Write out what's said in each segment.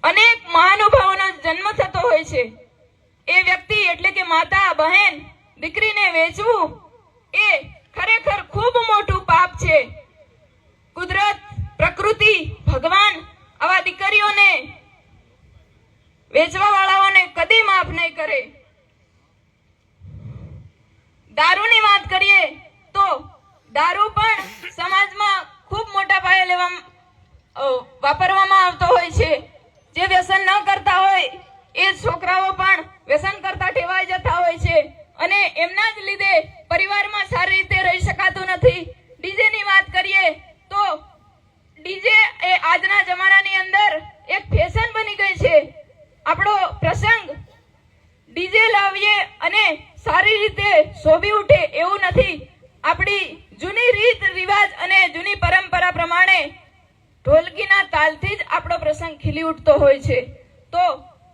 અનેક મહાનુભાવોનો જન્મ થતો હોય છે. એ વ્યક્તિ એટલે કે માતા, બહેન, દીકરીને વેચવું એ ખરેખર ખૂબ મોટું પાપ છે. કુદરત, પ્રકૃતિ, ભગવાન આવા દીકરીઓને વેચવા વાળાઓને કદી માફ નહીં કરે. દારૂની વાત કરીએ તો દારૂ પણ સમાજમાં ખૂબ મોટા પાયે વાપરવામાં આવતો હોય છે. જે વ્યસન ન કરતા હોય એ છોકરાઓ પણ વ્યસન કરતા ટેવાઈ જતા હોય છે અને એમના જ લીધે પરિવારમાં સારી રીતે રહી શકાતું નથી. ડીજે ની વાત કરીએ તો ડીજે એ આજના જમાનાની અંદર એક ફેશન બની ગઈ છે. આપણો પ્રસંગ ડીજે લાવીએ અને સારી રીતે શોભી ઉઠે એવું નથી. આપણી જૂની રીત રિવાજ અને જૂની પરંપરા પ્રમાણે ઢોલકીના તાલથી જ આપણો પ્રસંગ ખીલી ઉઠતો હોય છે. તો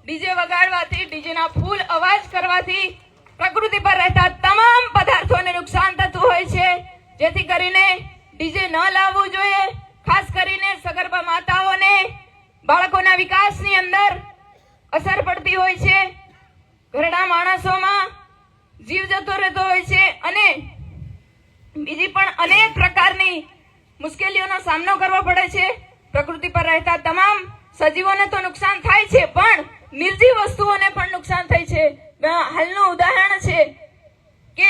ડીજે વગાડવાથી, ડીજેના ફૂલ અવાજ કરવાથી પ્રકૃતિ પર રહેતા તમામ પદાર્થોને નુકસાન થતું હોય છે. જેથી કરીને ડીજે ન લાવવું જોઈએ. ખાસ કરીને સગર્ભા માતાઓને બાળકોના વિકાસની અંદર અસર પડતી હોય છે. ઘરડા માણસોમાં જીવ જતો રહેતો હોય છે અને બીજી પણ અનેક પ્રકારની મુશ્કેલીઓનો સામનો કરવો પડે છે. પ્રકૃતિ પર રહેતા તમામ સજીવોને તો નુકસાન થાય છે, પણ નિર્જીવ વસ્તુઓને પણ નુકસાન થાય છે. હાલનું ઉદાહરણ છે કે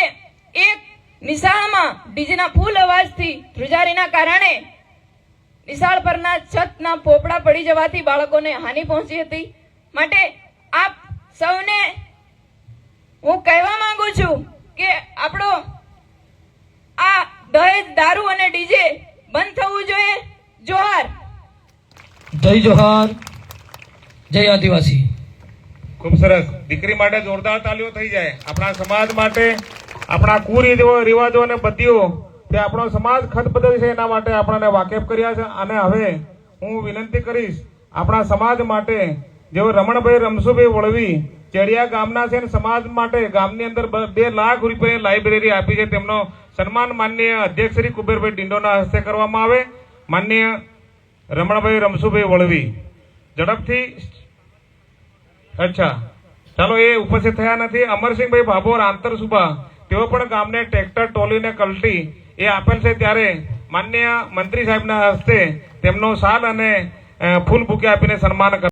એક નિશાળમાં ડીજેના ફૂલ અવાજથી ધ્રુજારીના કારણે નિશાળ પરના છતના પોપડા પડી જવાથી બાળકોને હાનિ પહોંચી હતી. માટે આપ સૌને હું કહેવા માંગુ છું કે આપણો આ દહેજ, દારૂ અને ડીજે બંધ થવું જોઈએ. જોહાર. જય જોહાર, જય આદિવાસી. ખૂબ સરસ. દીકરી માટે જોરદાર તાલીઓ થઈ જાય. આપણા સમાજ માટે આપણા કુરિવાજો અને બદીઓ તે આપણો સમાજ ખતબદલ છે એના માટે આપણને વાકેફ કર્યા છે. અને હવે હું વિનંતી કરીશ આપણા સમાજ માટે જેઓ રમણભાઈ રમસુભાઈ વળવી ચેડિયા ગામના છે, સમાજ માટે ગામની અંદર 2 લાખ રૂપિયાની લાઇબ્રેરી આપી છે, તેમનો સન્માન માનનીય અધ્યક્ષ શ્રી કુબેરભાઈ ડિંડોના હસ્તે કરવામાં આવે. માનનીય રમણભાઈ રમસુભાઈ વળવી ઝડપથી. અચ્છા, ચાલો, એ ઉપસ્થિત થયા નથી. અમરસિંહભાઈ ભાભોર આંતરસુબા તેઓ પણ ગામને ટ્રેક્ટર, ટોલી ને કલટી એ આપેલ છે. ત્યારે માનનીય મંત્રી સાહેબના હસ્તે તેમનો શાલ અને ફૂલ બુકે આપીને સન્માન